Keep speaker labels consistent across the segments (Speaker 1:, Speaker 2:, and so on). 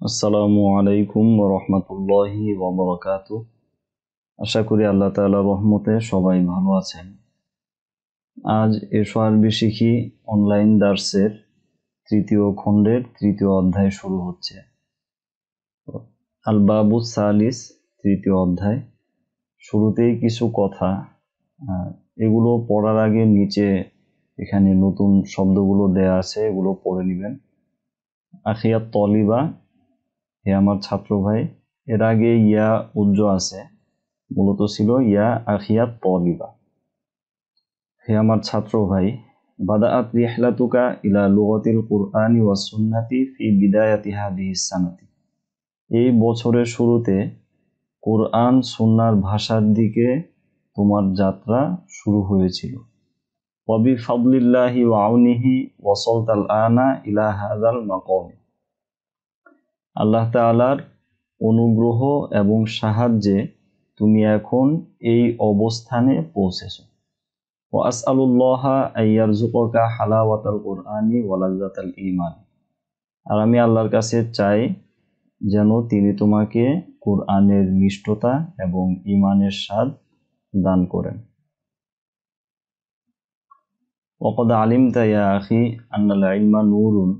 Speaker 1: আসসালামু আলাইকুম ওয়া রাহমাতুল্লাহি ওয়া বারাকাতুহু। আশা করি আল্লাহ তাআলার রহমতে সবাই ভালো আছেন। আজ এসো আরবি শিখি অনলাইন দার্সের তৃতীয় খণ্ডের তৃতীয় অধ্যায় শুরু হচ্ছে। আল বাবুস সালিস, তৃতীয় অধ্যায়। শুরুতেই কিছু কথা, এগুলো পড়ার আগে নিচে এখানে নতুন শব্দগুলো দেয়া আছে, এগুলো পড়ে নেবেন। আখিয়াত তলিবা, হে আমার ছাত্র ভাই। এর আগে ইয়া উজ্জ আছে, মূলত ছিল ইয়া আখিয়াত তলিবা, হে আমার ছাত্র ভাই। বাদাআত রিহলাতুকা ইলা লুগাতিল কুরআনি ওয়াস সুন্নাতি ফি বিদায়াতি হাদিহিস সানাতি। এই বছরের শুরুতে কোরআন সুন্নাহর ভাষার দিকে তোমার যাত্রা শুরু হয়েছিল। ওয়া বিফাদলিল্লাহি ওয়া আউনিহি ওয়াসালতাল আনা ইলা হাযাল মাকাম। আল্লাহ তাআলার অনুগ্রহ এবং সাহায্যে তুমি এখন এই অবস্থানে পৌঁছেছো। ওয়া আসআলুল্লাহা আইয়ারযুকাকা হালাওয়াতাল কুরআনি ওয়া লাযযাতাল ঈমান। আর আমি আল্লাহর কাছে চাই যেন তিনি তোমাকে কুরআনের মিষ্টতা এবং ঈমানের স্বাদ দান করেন। ওয়াকাদ আলিমতা ইয়া আখি আন্নাল ইলমা নূরুন।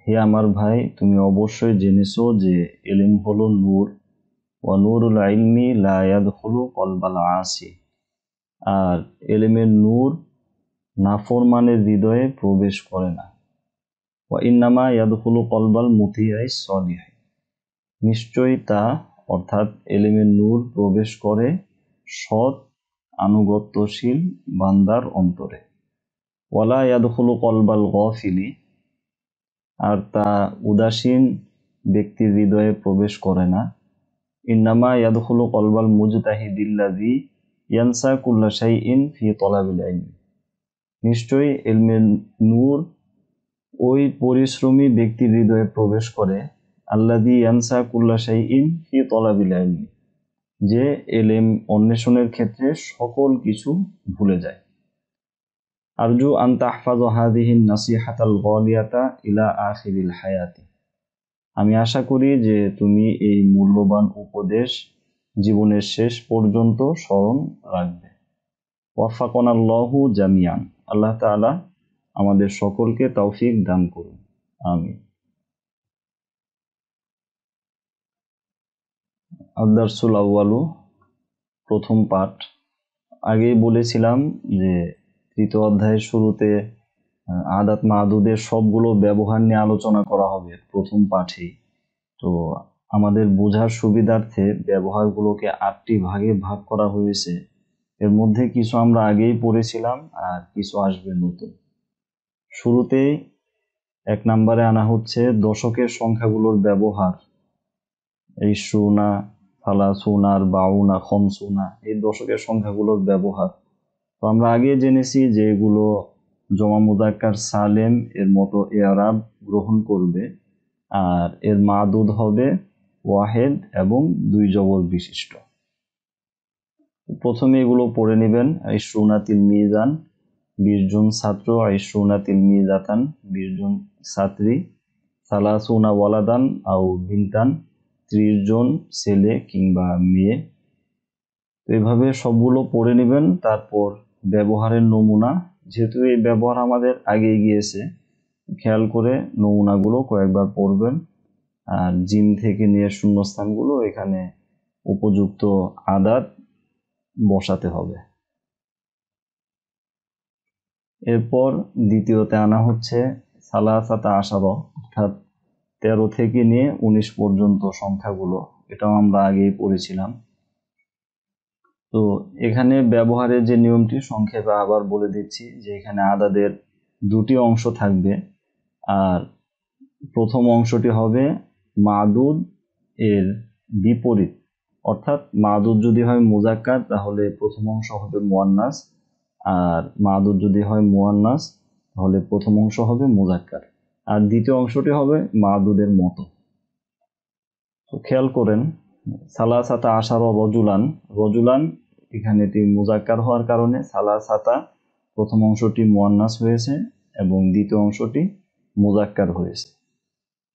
Speaker 1: হে আমার ভাই, তুমি অবশ্যই জেনেছো যে ইলম হলো নূর। ওয়া নূরুল ইলমি লা ইয়াদখুলু কলবাল আসি। আর ইলমের নূর নাফরমানের হৃদয়ে প্রবেশ করে না। ওয়া ইন্নামা ইয়াদখুলু কলবাল মুতিঈ সলিহ। নিশ্চয়ই তা, অর্থাৎ ইলমের নূর প্রবেশ করে সৎ আনুগত্যশীল বান্দার অন্তরে। ওয়ালা ইয়াদখুলু কলবাল গাফিলি। আর তা উদাসীন ব্যক্তির হৃদয়ে প্রবেশ করে না। ইন্নামা ইয়াদখুলু কলবাল মুজতাহিদিল্লাযী ইয়ানসা কুল্লা শাইইন ফি তলাবিল ইলম। নিশ্চয়ই ইলমের নূর ওই পরিশ্রমী ব্যক্তির হৃদয়ে প্রবেশ করে, আল্লাযী ইয়ানসা কুল্লা শাইইন ফি তলাবিল ইলম, যে ইলম অন্বেষণের ক্ষেত্রে সকল কিছু ভুলে যায়। আরজু আন তাহফাযু হাযিহিন নাসিহাতাল গালিয়াতা ইলা আখিরিল হায়াতি। আমি আশা করি যে তুমি এই মূল্যবান উপদেশ জীবনের শেষ পর্যন্ত স্মরণ রাখবে। ওয়াফাকানাল্লাহু জামিয়ান। আল্লাহ তাআলা আমাদের সকলকে তৌফিক দান করুন, আমিন। আদ-দারসুল আউয়ালু, প্রথম পাঠ। আগেই বলেছিলাম যে তৃতীয় অধ্যায়ের শুরুতে আদাত মাদুদের সবগুলো ব্যবহার নিয়ে আলোচনা করা হবে প্রথম পাঠেই। তো আমাদের বোঝার সুবিধার্থে ব্যবহারগুলোকে 8টি ভাগে ভাগ করা হয়েছে। এর মধ্যে কিছু আমরা আগেই পড়েছিলাম আর কিছু আসবে নতুন। শুরুতেই 1 নম্বরে আনা হচ্ছে দশকের সংখ্যাগুলোর ব্যবহার। ইশরুনা, সালাসুনা, বাউনা, খমসুনা, এই দশকের সংখ্যাগুলোর ব্যবহার। তো আমরা আগে জেনেছি যে এগুলো জমা মুযাক্কার সালেম এর মতো ইআরাব গ্রহণ করবে, আর এর মাদুদ হবে ওয়াহেদ এবং 2 জবর বিশিষ্ট। প্রথমে এগুলো পড়ে নেবেন। ইশরুনা তিলমিজান, 20 জন ছাত্র। ইশরুনা তিলমিজাতান, 20 জন ছাত্রী। সালাসুনা ওয়ালাদান আও বিনতান, 30 জন ছেলে কিংবা মেয়ে। তো এভাবে সবগুলো পড়ে নেবেন। তারপর ব্যবহারের নমুনা, যেহেতু এই ব্যবহার আমাদের আগেই গিয়েছে, খেয়াল করে নমুনাগুলো কয়েকবার পড়বেন। আর জিম থেকে নিয়ে শূন্যস্থানগুলো এখানে উপযুক্ত আদাত বসাতে হবে। এরপর দ্বিতীয়তে আনা হচ্ছে সালাসাতা আশারা, অর্থাৎ 13 থেকে নিয়ে 19 পর্যন্ত সংখ্যাগুলো। এটাও আমরা আগেই পড়েছিলাম। তো এখানে ব্যবহারের যে নিয়মটি সংক্ষেপে আবার বলে দিচ্ছি, যে এখানে আদাদের 2টি অংশ থাকবে। আর প্রথম অংশটি হবে মাদুদ এর বিপরীত, অর্থাৎ মাদুদ যদি হয় মুযাক্কার তাহলে প্রথম অংশ হবে মুয়ান্নাস, আর মাদুদ যদি হয় মুয়ান্নাস তাহলে প্রথম অংশ হবে মুযাক্কার, আর দ্বিতীয় অংশটি হবে মাদুদের মতো। তো খেয়াল করেন, সালাসাতা আশারা রজুলান, রজুলান এখানে এটি মুযাক্কার হওয়ার কারণে সালাসাতা প্রথম অংশটি মুয়ান্নাস হয়েছে এবং দ্বিতীয় অংশটি মুযাক্কার হয়েছে।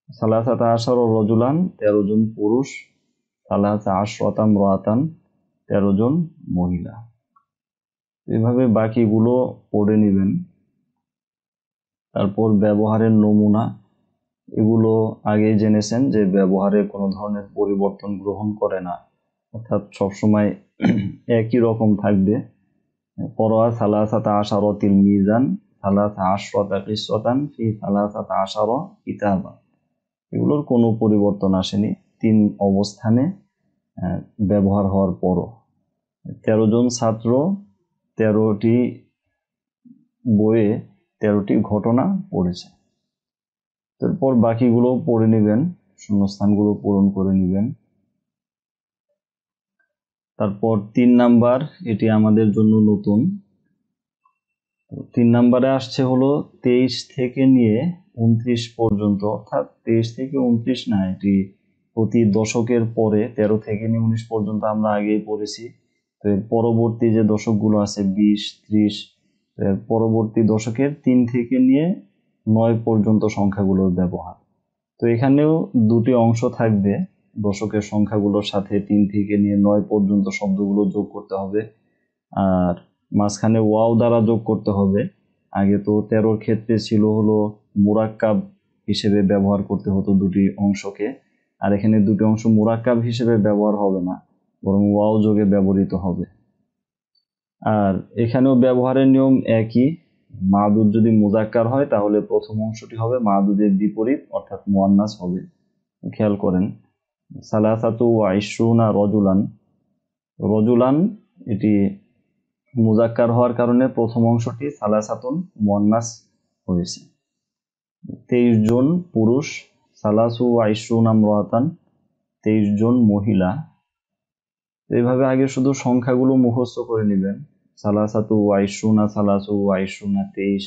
Speaker 1: সালাসাতা আশার রজুলান 13 জন পুরুষ, সালাসা আশরাতাম রাতান 13 জন মহিলা। এভাবে বাকিগুলো পড়ে নেবেন। তারপর ব্যবহারের নমুনা, এগুলো আগে জেনেছেন যে ব্যবহারে কোনো ধরনের পরিবর্তন গ্রহণ করে না, অর্থাৎ সবসময় একই রকম থাকবে। পরোয়া সালাসাতা আশারতিল মিজান সালাসা আশরাতা কিসওয়াতান ফি সালাসাতা আশারা কিতাবান, এগুলোর কোনো পরিবর্তন আসেনি 3 অবস্থানে ব্যবহার হওয়ার পরও। 13 জন ছাত্র 13টি বইয়ে 13টি ঘটনা পড়েছে। তারপর বাকিগুলো পড়ে নেবেন, শূন্যস্থানগুলো পূরণ করে নেবেন। তারপর 3 নাম্বার, এটি আমাদের জন্য নতুন। 3 নাম্বারে আসছে হলো 23 থেকে নিয়ে 29 পর্যন্ত, অর্থাৎ 23 থেকে 29 না, এটি প্রতি দশকের পরে 13 থেকে নিয়ে 19 পর্যন্ত আমরা আগেই পড়েছি। তো এর পরবর্তী যে দশকগুলো আছে 20, 30, এর পরবর্তী দশকের 3 থেকে নিয়ে 9 পর্যন্ত সংখ্যাগুলোর ব্যবহার। তো এখানেও দুটি অংশ থাকবে, দশকের সংখ্যাগুলোর সাথে 3 থেকে নিয়ে 9 পর্যন্ত শব্দগুলো যোগ করতে হবে, আর মাঝখানে ওয়াও দ্বারা যোগ করতে হবে। আগে তো 13 ক্ষেত্রে ছিল হলো মুরাক্কাব হিসেবে ব্যবহার করতে হতো দুটি অংশকে, আর এখানে দুটি অংশ মুরাক্কাব হিসেবে ব্যবহার হবে না, বরং ওয়াও যোগে ব্যবহৃত হবে। আর এখানেও ব্যবহারের নিয়ম একই, মাদুদ যদি মুজাক্কার হয় তাহলে প্রথম অংশটি হবে মাদুদের বিপরীত, অর্থাৎ মুয়ান্নাস হবে। খেয়াল করেন, সালাসাতু ওয়া ইশরুনা রজুলান, রজুলান এটি মুজাক্কার হওয়ার কারণে প্রথম অংশটি সালাসাতুন মুয়ান্নাস হয়েছে। 23 জন পুরুষ, সালাসু ওয়া ইশরুনা ইমরাতান 23 জন মহিলা। এইভাবে আগে শুধু সংখ্যাগুলো মুখস্থ করে নেবেন, সালাসাতু ওয়া ইশরুনা সালাসু ওয়া ইশরুনা 23,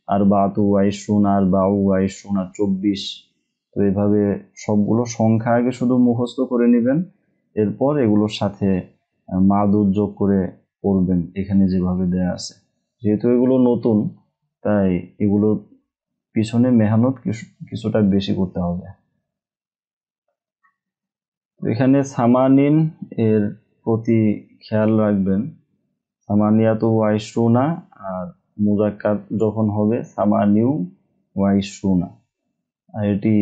Speaker 1: আরবাআতু ওয়া ইশরুনা আরবাউ ওয়া ইশরুনা 24। তো এইভাবে সবগুলো সংখ্যা আগে শুধু মুখস্থ করে নেবেন, এরপর এগুলোর সাথে মাদুদ যোগ করে পড়বেন এখানে যেভাবে দেয়া আছে। যেহেতু এগুলো নতুন, তাই এগুলোর পিছনে মেহনত কিছুটা বেশি করতে হবে। এখানে সামানিন এর প্রতি খেয়াল রাখবেন, সামানিয়াতু ওয়া ইশরুনা, আর মুজাক্কার যখন হবে সামানিউ ওয়া ইশরুনা। আর এটি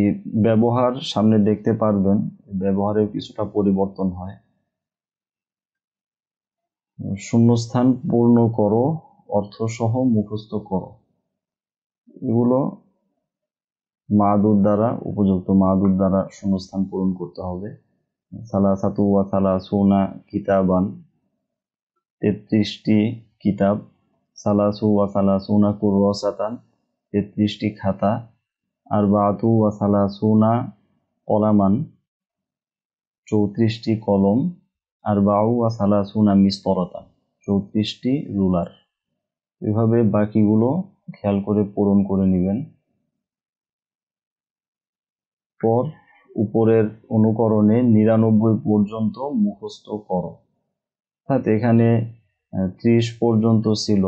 Speaker 1: ব্যবহার সামনে দেখতে পারবেন, ব্যবহারের কিছুটা পরিবর্তন হয়। শূন্যস্থান পূর্ণ করো, অর্থসহ মুখস্থ করো, এগুলো মাদুদ দ্বারা, উপযুক্ত মাদুদ দ্বারা শূন্যস্থান পূরণ করতে হবে। সালাসাতু ওয়া সালাসুনা কিতাবান 33টি কিতাব, সালাসু ওয়া সালাসুনা কুররাসাতান 33টি খাতা, আরবাআতু ওয়া সালাসুনা কলামান 34টি কলম, আরবাউ ওয়া সালাসুনা মিসতরাতান 34টি রুলার। এভাবে বাকিগুলো খেয়াল করে পূরণ করে নেবেন। পর উপরের অনুকরণে 99 পর্যন্ত মুখস্থ করো, অর্থাৎ এখানে 30 পর্যন্ত ছিল,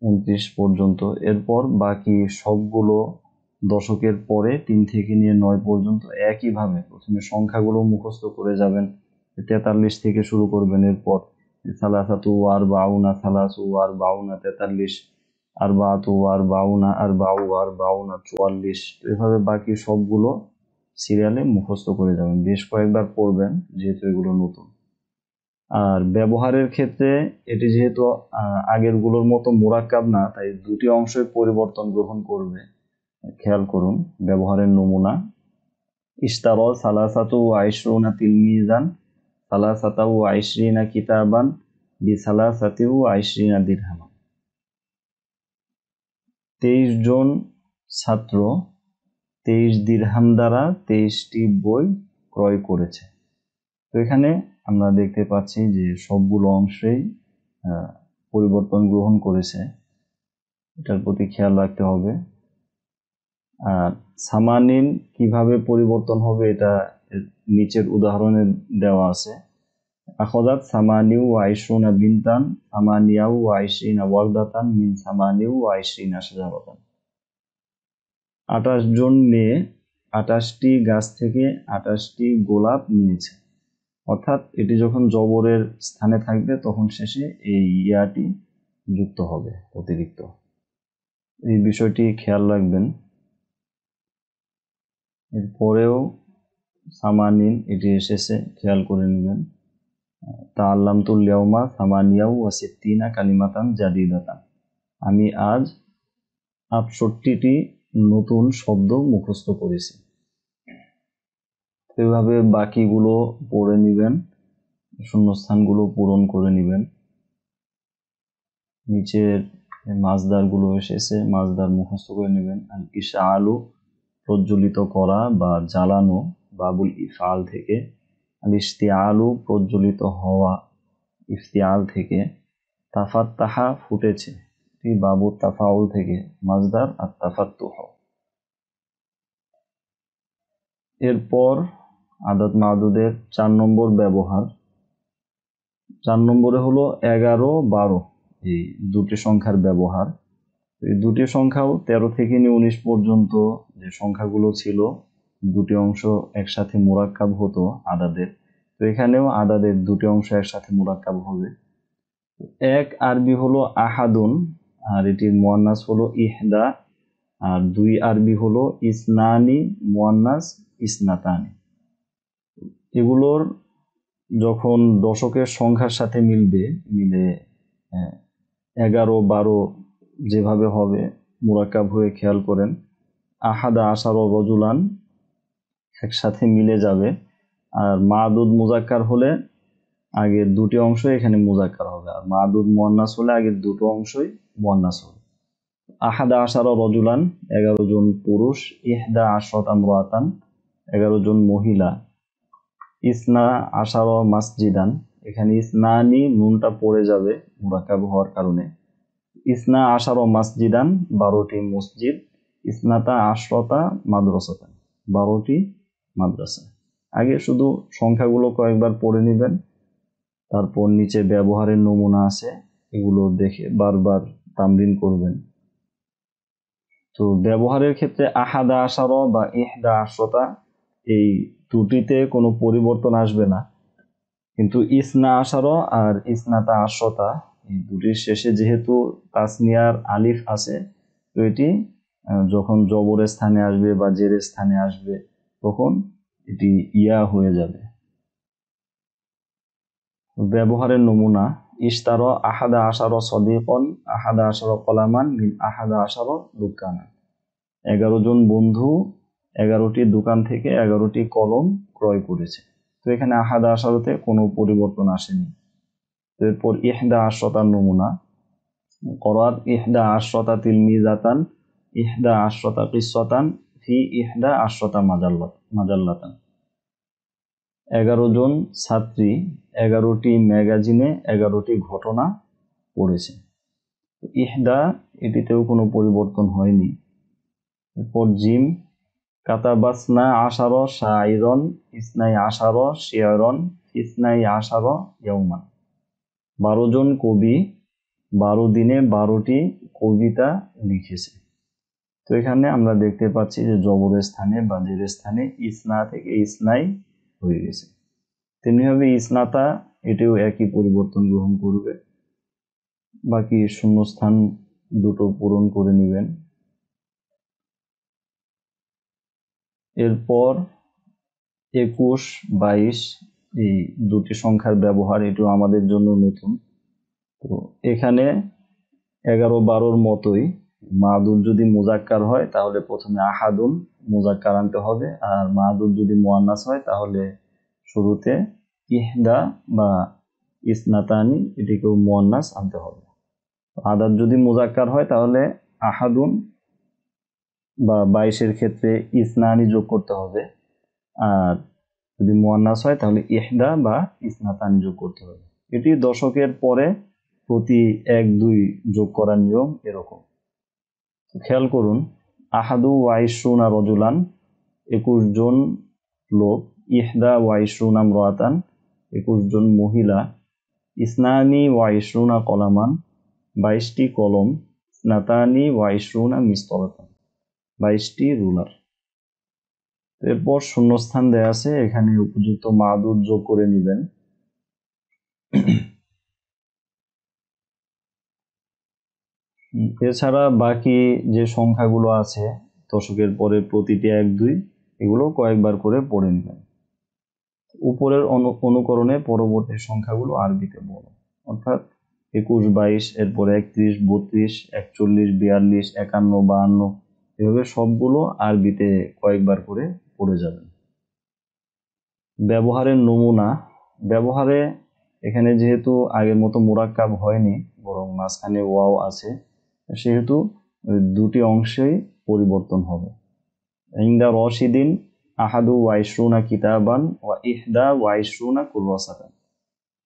Speaker 1: 29 পর্যন্ত, এরপর বাকি সবগুলো দশকের পরে 3 থেকে নিয়ে 9 পর্যন্ত একইভাবে প্রথমে সংখ্যাগুলো মুখস্থ করে যাবেন। 43 থেকে শুরু করবেন, এরপর সালাসাতু ওয়ার বাউনা সালাসু ওয়ার বাউনা 43, আরবাআতু ওয়ার বাউনা আরবাউ ওয়ার বাউনা 44। এভাবে বাকি সবগুলো সিরিয়ালে মুখস্থ করে যাবেন, বেশ কয়েকবার পড়বেন যেহেতু এগুলো নতুন। আর ব্যবহারের ক্ষেত্রে এটি যেহেতু আগের গুলোর মতো মুরাক্কাব না, তাই দুটি অংশের পরিবর্তন গ্রহণ করবে। খেয়াল করুন ব্যবহারের নমুনা, ইশতারা সালাসাতু ওয়া ইশরুনা তিলমিজান সালাসাতা ওয়া ইশরিনা কিতাবান বিসালাসাতি ওয়া ইশরিনা দিরহামান। 23 জন ছাত্র 23 দিরহাম দ্বারা 23টি বই ক্রয় করেছে। তো এখানে আমরা দেখতে পাচ্ছি যে সবগুলো অংশেই পরিবর্তন গ্রহণ করেছে, এটার প্রতি খেয়াল রাখতে হবে। আর সামানিন কিভাবে পরিবর্তন হবে এটা নিচের উদাহরণে দেওয়া আছে। আখযাত সামানিউ ওয়া ইশরুনা বিনতান সামানিয়াউ ওয়া ইশরিনা ওয়ারদাতান মিন সামানিউ ওয়া ইশরিনা শাজারাতান। 28 জন মেয়ে 28টি গাছ থেকে 28টি গোলাপ নিয়েছে। অর্থাৎ এটি যখন জবরের স্থানে থাকবে তখন শেষে এই ইয়াটি যুক্ত হবে অতিরিক্ত। এই বিষয়টি খেয়াল রাখবেন। এরপরেও সামানিন এটি এসেছে, খেয়াল করে নেবেন। তাআল্লামতুল ইয়াউমা সামানিয়াও ওয়া সিত্তিনা কালিমাতান জাদিদাতান, আমি আজ 68টি নতুন শব্দ মুখস্থ করেছি। এভাবে বাকিগুলো পড়ে নেবেন, শূন্যস্থানগুলো পূরণ করে নেবেন। নিচের মাজদারগুলো এসেছে, মাজদার মুখস্থ করে নেবেন। আল ইশআলু প্রজ্বলিত করা বা জ্বালানো, বাবুল ইফআল থেকে। আল ইশতিয়ালু প্রজ্বলিত হওয়া, ইফতিয়াল থেকে। তাফাত্তাহা ফুটেছে, বাবু তাফাউল থেকে, মাজদার আর তাফাত্তুহ। এরপর আদাদ মাদুদের 4 নম্বর ব্যবহার। 4 নম্বরে হলো 11, 12 এই দুটি সংখ্যার ব্যবহার। এই দুটি সংখ্যাও 13 থেকে 19 পর্যন্ত যে সংখ্যাগুলো ছিল, দুটি অংশ একসাথে মুরাক্কাব হতো আদাদের। তো এখানেও আদাদের দুটি অংশ একসাথে মুরাক্কাব হবে। এক আরবি হলো আহাদুন, আর এটির মুয়ান্নাস হলো ইহদা। আর 2 আরবি হলো ইসনানি, মুয়ান্নাস ইসনাতানি। এগুলোর যখন দশকের সংখ্যার সাথে মিলে 11, 12 যেভাবে হবে মুরাক্কাব হয়ে, খেয়াল করেন। আহাদা আশারা রজুলান একসাথে মিলে যাবে। আর মাদুদ মুজাক্কার হলে আগের দুটি অংশ এখানে মুজাক্কার হবে, আর মাদুদ মুয়ান্নাস হলে আগের দুটো অংশই মুয়ান্নাস হবে। আহাদা আশারা রজুলান 11 জন পুরুষ, ইহদা আশরাত আমরাতান 11 জন মহিলা, ইসনা আশারা মাসজিদান, এখানে ইসনানি নুনটা পড়ে যাবে মুরাক্কাব হওয়ার কারণে। ইসনা আশারা মাসজিদান 12টি মসজিদ, ইসনাতা আশরাতা মাদ্রাসাতান 12টি মাদ্রাসা। আগে শুধু সংখ্যাগুলো কয়েকবার পড়ে নেবেন, তারপর নিচে ব্যবহারের নমুনা আছে, এগুলো দেখে বারবার তামরিন করবেন। তো ব্যবহারের ক্ষেত্রে আহাদা আশারা বা ইহদা আশরাতা এই দুটিতে কোনো পরিবর্তন আসবে না, কিন্তু ইসনা আশারা আর ইসনাতা আশরাতা এই দুটির শেষে যেহেতু তাসনিয়ার আলিফ আছে, তো এটি যখন জবরের স্থানে আসবে বা জেরের স্থানে আসবে তখন এটি ইয়া হয়ে যাবে। ব্যবহারের নমুনা: ইশতারা আহাদা আশারা সদিকন আহাদা আশারা কলামান মিন আহাদা আশারা দুকানা, 11 জন বন্ধু 11টি দোকান থেকে 11টি কলম ক্রয় করেছে। তো এখানে আহাদা আশারাতে কোনো পরিবর্তন আসেনি। এরপর ইহদা আশরাতার নমুনা: করাত ইহদা আশরাতা তিলমিজাতান ইহদা আশরাতা কিসসাতান ফি ইহদা আশরাতা মাজাল্লাতান, 11 জন ছাত্রী 11টি ম্যাগাজিনে 11টি ঘটনা পড়েছে। ইহদা এটিতেও কোনো পরিবর্তন হয়নি। এরপর জিম, কাতাবাসনা আশারা শাইরন ইসনাই আশারা শিয়রন ইসনাই আশারা ইয়াউমান, 12 জন কবি 12 দিনে 12টি কবিতা লিখেছে। তো এখানে আমরা দেখতে পাচ্ছি যে জবরের স্থানে বা জেরের স্থানে ইসনা থেকে ইসনাই হয়ে গেছে। তেমনিভাবে ইসনাতা এটিও একই পরিবর্তন গ্রহণ করবে। বাকি শূন্যস্থান দুটো পূরণ করে নেবেন। এরপর 21, 22 এই দুটি সংখ্যার ব্যবহার, এটিও আমাদের জন্য নতুন। তো এখানে 11, 12 মতোই মাদুদ যদি মুজাক্কার হয় তাহলে প্রথমে আহাদুন মুজাক্কার আনতে হবে, আর মাদুদ যদি মুয়ান্নাস হয় তাহলে শুরুতে ইহদা বা ইসনাতানি এটিকেও মুয়ান্নাস আনতে হবে। আদাদ যদি মুজাক্কার হয় তাহলে আহাদুন বা 22-এর ক্ষেত্রে ইসনানি যোগ করতে হবে, আর যদি মুয়ান্নাস হয় তাহলে ইহদা বা ইসনাতানি যোগ করতে হবে। এটি দশকের পরে প্রতি 1, 2 যোগ করার নিয়ম এরকম। খেয়াল করুন, আহাদু ওয়াইশরুনা রজুলান 21 জন লোক, ইহদা ওয়াইশরুনা আমরাতান 21 জন মহিলা, ইসনানি ওয়াইশরুনা কলামান 22টি কলম, ইসনাতানি ওয়াইশরুনা মিসতলাতান 22টি রুলার। এরপর শূন্যস্থান দেয়া আছে, এখানে উপযুক্ত মাদুদ যোগ করে নেবেন। এছাড়া বাকি যে সংখ্যাগুলো আছে দশকের পরে প্রতিটি 1 2 এগুলো কয়েকবার করে পড়ে নেবেন। উপরের অনুকরণে পরবর্তী সংখ্যাগুলো আরবিতে বলো, অর্থাৎ 21 22, এরপরে 31 32 41 42 51 52, এভাবে সবগুলো আরবিতে কয়েকবার করে পড়ে যাবেন। ব্যবহারের নমুনা। ব্যবহারে এখানে যেহেতু আগের মতো মুরাক্কাব হয়নি, বরং মাঝখানে ওয়াও আছে, সেহেতু দুটি অংশেই পরিবর্তন হবে। ইনদা রশিদিন আহাদু ওয়াইশরুনা কিতাবান ওয়া ইহদা ওয়াইশরুনা কুররাসাতান।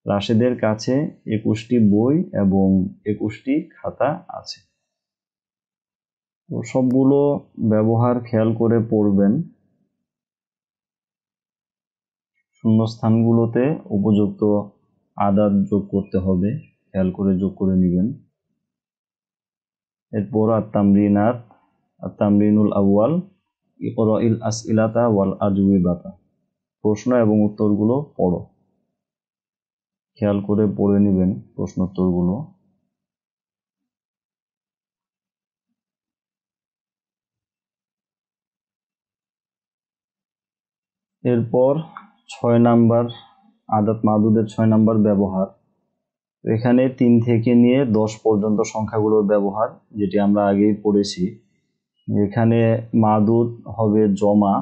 Speaker 1: রাশেদের কাছে 21টি বই এবং 21টি খাতা আছে। তো সবগুলো ব্যবহার খেয়াল করে পড়বেন। শূন্যস্থানগুলোতে উপযুক্ত আদাদ যোগ করতে হবে, খেয়াল করে যোগ করে নেবেন। এরপর আত-তামরিনাত, আত-তামরিনুল আউয়াল, ইকরাইল আসইলাতা ওয়াল আজওয়াবাতা। প্রশ্ন এবং উত্তরগুলো পড়ো, খেয়াল করে পড়ে নেবেন প্রশ্নোত্তরগুলো। এরপর 6 নাম্বার আদাত মাদুদের 6 নাম্বার ব্যবহার। এখানে 3 থেকে নিয়ে 10 পর্যন্ত সংখ্যাগুলোর ব্যবহার, যেটি আমরা আগেই পড়েছি। এখানে মাদুদ হবে জমা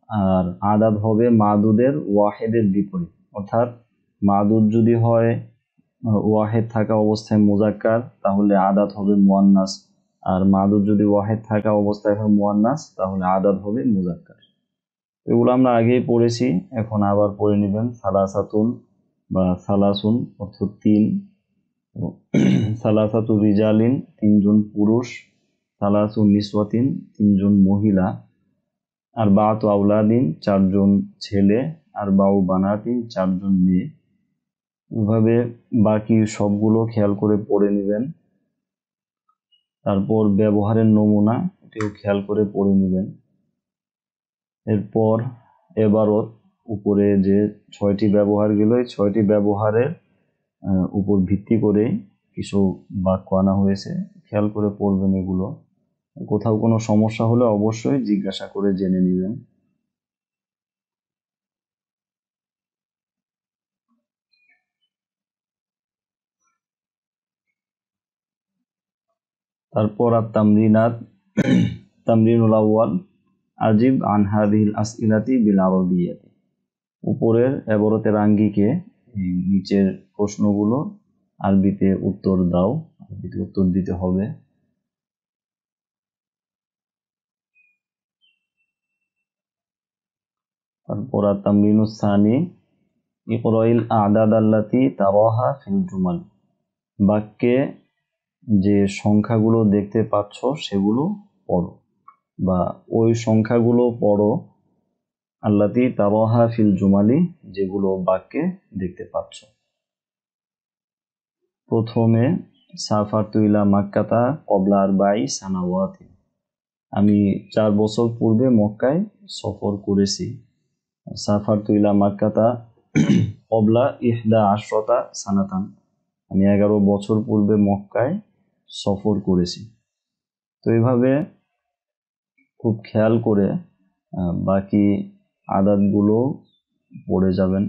Speaker 1: আর আদাদ হবে মাদুদের ওয়াহেদের বিপরীত, অর্থাৎ মাদুদ যদি হয় ওয়াহেদ থাকা অবস্থায় মুজাক্কার, তাহলে আদাদ হবে মুয়ান্নাস, আর মাদুদ যদি ওয়াহেদ থাকা অবস্থায় হয় মুয়ান্নাস, তাহলে আদাদ হবে মুজাক্কার। এগুলো আমরা আগেই পড়েছি, এখন আবার পড়ে নেবেন। সালাসাতুন বা সালাসুন অর্থ 3, সালাসাতু রিজালিন 3 জন পুরুষ, সালাসু নিসওয়াতিন 3 জন মহিলা, আর বাতু আউলাদিন 4 জন ছেলে, আর বাউ বানাতিন 4 জন মেয়ে। এভাবে বাকি সবগুলো খেয়াল করে পড়ে নেবেন। তারপর ব্যবহারের নমুনা, এটিও খেয়াল করে পড়ে নেবেন। এরপর এবারত, উপরে যে 6টি ব্যবহার গেল, এই 6টি ব্যবহারের উপর ভিত্তি করে কিছু বাক্য আনা হয়েছে, খেয়াল করে পড়বেন এগুলো। কোথাও কোনো সমস্যা হলে অবশ্যই জিজ্ঞাসা করে জেনে নেবেন। তারপর আত-তামরিনাত, তামরিনুল আউয়াল, আজিব আন হাযিহিল আসইলাতি বিল আরাবিয়্যাতি। উপরের এবারতের আঙ্গিকে নিচের প্রশ্নগুলো আরবিতে উত্তর দাও, আরবিতে উত্তর দিতে হবে। তারপর আত-তামরিনুস সানি, ইকরাইল আ'দাদ আল্লাতী তারাহা ফিল জুমাল। বাক্যে যে সংখ্যাগুলো দেখতে পাচ্ছ সেগুলো পড়ো, বা ওই সংখ্যাগুলো পড়ো, আল্লাতী তারাহা ফিল জুমালি, যেগুলো বাক্যে দেখতে পাচ্ছ। প্রথমে সাফারতু ইলা মাক্কাতা ক্বাবলা 4 সানাওয়াতি। আমি 4 বছর পূর্বে মক্কায় সফর করেছি। সাফারতু ইলা মাক্কাতা ক্বাবলা 11 সানাতান। আমি 11 বছর পূর্বে মক্কায় সফর করেছি। তো এইভাবে খুব খেয়াল করে বাকি আদাতগুলো পড়ে যাবেন।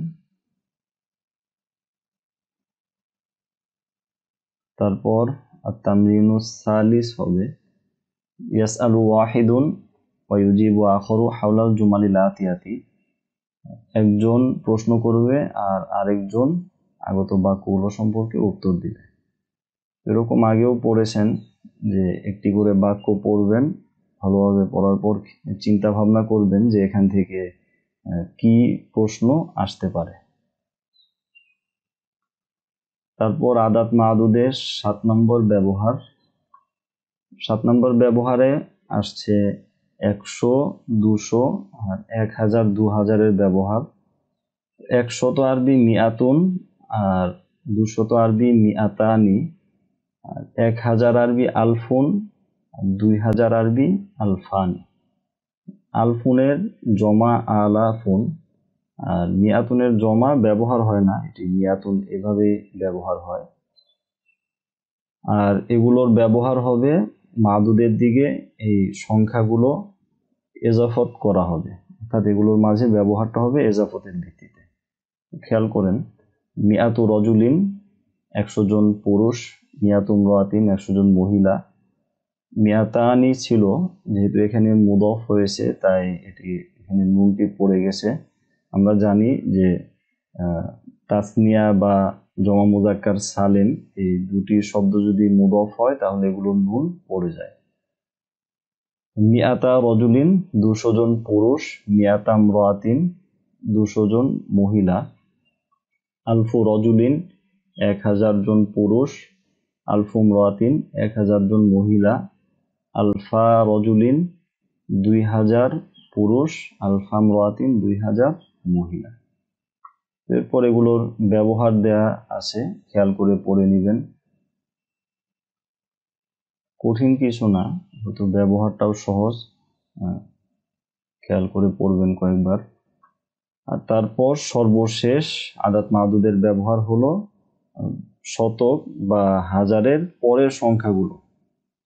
Speaker 1: তারপর আত-তামরিনুস সালিস হবে, ইয়াসআলু ওয়াহিদুন ওয়া ইউজিবু আখারু হাওলাল জুমালিল আতিয়াতি। একজন প্রশ্ন করবে আর আরেকজন আগত বাক্যগুলো সম্পর্কে উত্তর দিবে। এরকম আগেও পড়েছেন যে একটি করে বাক্য পড়বেন, ভালোভাবে পড়ার পর চিন্তা ভাবনা করবেন যে এখান থেকে কি প্রশ্ন আসতে পারে। তারপর আদাত মাদুদের 7 নম্বর ব্যবহার। 7 নম্বর ব্যবহারে আসছে 100, 200 আর 1000, 2000 ব্যবহার। 100 আরবি মিআতুন আর 200 আরবি মিআতানি, আর 1000 আরবি আলফুন আর 2000 আরবি আলফানি। আলফুনের জমা আলাফুন, আর মিয়াতুনের জমা ব্যবহার হয় না, এটি মিয়াতুন এভাবেই ব্যবহার হয়। আর এগুলোর ব্যবহার হবে মাদুদের দিকে এই সংখ্যাগুলো এজাফত করা হবে, অর্থাৎ এগুলোর মাঝে ব্যবহারটা হবে এজাফতের ভিত্তিতে। খেয়াল করেন, মিয়াতু রজুলিন 100 জন পুরুষ, মিয়াতু ইমরাতিন 100 জন মহিলা। মিয়াতানি ছিল, যেহেতু এখানে মুদফ হয়েছে তাই এটি এখানে নুনটি পড়ে গেছে। আমরা জানি যে তাসনিয়া বা জমা মুজাক্কার সালিম এই দুটি শব্দ যদি মুদফ হয় তাহলে এগুলো নুন পড়ে যায়। মিয়াতা রজুলিন 200 জন পুরুষ, মিয়াতা ইমরাতিন 200 জন মহিলা। আলফু রজুলিন 1000 জন পুরুষ, আলফু ইমরাতিন 1000 জন মহিলা। আলফা রজুলিন 2000 পুরুষ, আলফা ইমরাতিন 2000 মহিলা। এরপর এগুলোর ব্যবহার দেয়া আছে, খেয়াল করে পড়ে নেবেন। কঠিন কিছু না, তো ব্যবহারটাও সহজ, খেয়াল করে পড়বেন কয়েকবার। আর তারপর সর্বশেষ আদাত মাদুদের ব্যবহার হলো শতক বা হাজারের পরের সংখ্যাগুলো।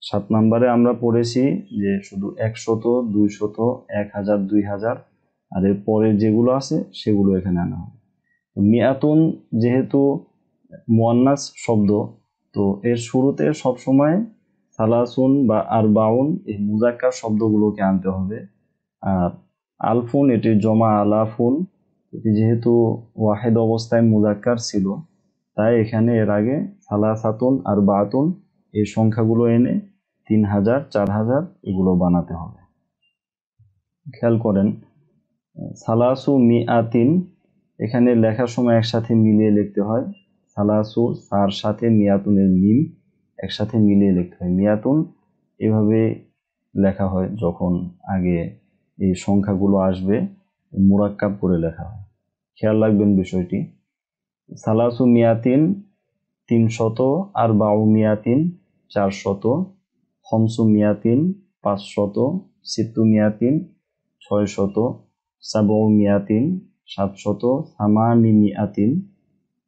Speaker 1: 7 নম্বরে আমরা পড়েছি যে শুধু 100, 200, 1000, 2000, আর এর পরে যেগুলো আছে সেগুলো এখানে আনা হবে। মিয়াতুন যেহেতু মুয়ান্নাস শব্দ, তো এর শুরুতে সবসময় সালাসুন বা আরবাউন এই মুজাক্কার শব্দগুলোকে আনতে হবে। আর আলফুন এটির জমা আলাফুন, এটি যেহেতু ওয়াহেদ অবস্থায় মুজাক্কার ছিল তাই এখানে এর আগে সালাসাতুন আর বাতুন এই সংখ্যাগুলো এনে 3000, 4000 এগুলো বানাতে হবে। খেয়াল করেন, সালাসু মিয়াতিন এখানে লেখার সময় একসাথে মিলিয়ে লিখতে হয়। সালাসু সার সাথে মিয়াতুনের মিম একসাথে মিলিয়ে লিখতে হয়। মিয়াতুন এভাবে লেখা হয় যখন আগে এই সংখ্যাগুলো আসবে মুরাক্কাব করে লেখা হয়, খেয়াল রাখবেন বিষয়টি। সালাসু মিয়াতিন 300, আর বাউ মিয়াতিন 400, খমসু মিয়াতিন 500, সিত্তু মিয়াতিন 600, সাবউ মিয়াতিন 700, সামানি মিয়াতিন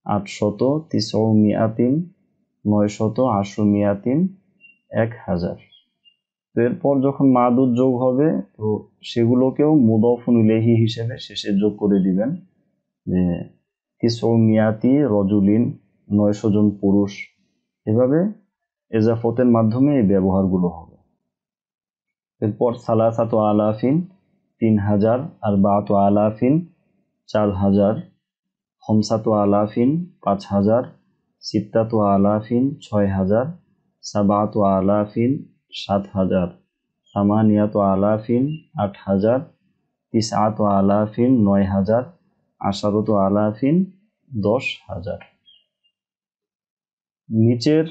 Speaker 1: 800, তিসউ মিয়াতিন 900, আশু মিয়াতিন 1000। তো এরপর যখন মাদুদ যোগ হবে তো সেগুলোকেও মুদাফুন ইলাইহি হিসেবে শেষে যোগ করে দিবেন, যে তিসউ মিয়াতি রজুলিন 900 জন পুরুষ। এভাবে এজাফতের মাধ্যমে এই ব্যবহারগুলো হবে। এরপর সালাসাতু আলাফিন 3000, আর বাতু আলাফিন 4000, খমসাতু আলাফিন 5000, সিত্তাতু আলাফিন 6000, সাবাতু আলাফিন 7000, সামানিয়াতু আলাফিন 8000, তিসআতু আলাফিন 9000, আশারতু আলাফিন 10,000। নিচের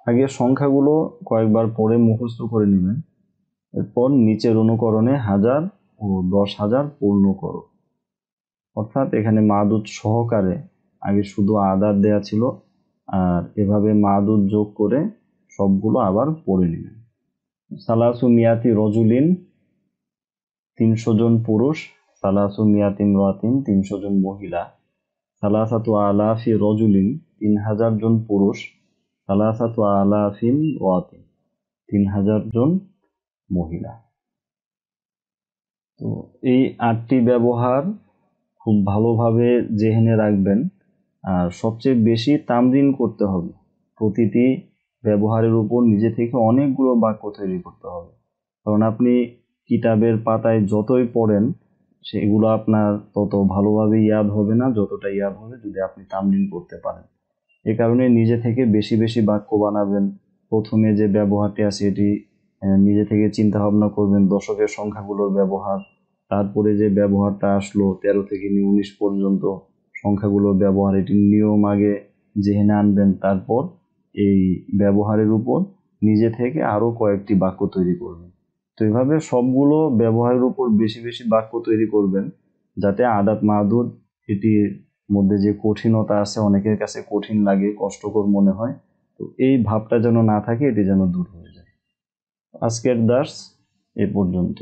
Speaker 1: আগে সংখ্যাগুলো কয়েকবার পড়ে মুখস্থ করে নেবেন, এরপর নিচের অনুকরণে 1000 ও 10,000 পূর্ণ করো। অর্থাৎ এখানে মাদুদ সহকারে, আগে শুধু আদার দেয়া ছিল, আর এভাবে মাদুদ যোগ করে সবগুলো আবার পড়ে নেবেন। সালাসু মিয়াতি রজুলিন 300 জন পুরুষ, সালাসু মিয়াতি ইমরাতিন 300 জন মহিলা। সালাসাতু আলাফি রজুলিন 3000 জন পুরুষ, সালাসাতু আলাফিন ওয়াতিন 3000 জন মহিলা। তো এই 8টি ব্যবহার খুব ভালোভাবে জেহেনে রাখবেন, আর সবচেয়ে বেশি তামরিন করতে হবে। প্রতিটি ব্যবহারের উপর নিজে থেকে অনেকগুলো বাক্য তৈরি করতে হবে, কারণ আপনি কিতাবের পাতায় যতই পড়েন সেগুলো আপনার তত ভালোভাবে ইয়াদ হবে না যতটা ইয়াদ হবে যদি আপনি তামরিন করতে পারেন। এ কারণে নিজে থেকে বেশি বেশি বাক্য বানাবেন। প্রথমে যে ব্যবহারটি আছে এটি নিজে থেকে চিন্তা ভাবনা করবেন, দশকের সংখ্যাগুলোর ব্যবহার। তারপরে যে ব্যবহারটা আসলো 13 থেকে 19 পর্যন্ত সংখ্যাগুলোর ব্যবহার, এটির নিয়ম আগে জেনে আনবেন। তারপর এই ব্যবহারের উপর নিজে থেকে আরও কয়েকটি বাক্য তৈরি করবেন। তো এইভাবে সবগুলো ব্যবহারের উপর বেশি বেশি বাক্য তৈরি করবেন, যাতে আদাত মাদুদ এটির মধ্যে যে কঠিনতা আছে, অনেকের কাছে কঠিন লাগে, কষ্টকর মনে হয়, তো এই ভাবটা যেন না থাকে, এটি যেন দূর হয়ে যায়। আজকের দার্স এ পর্যন্ত।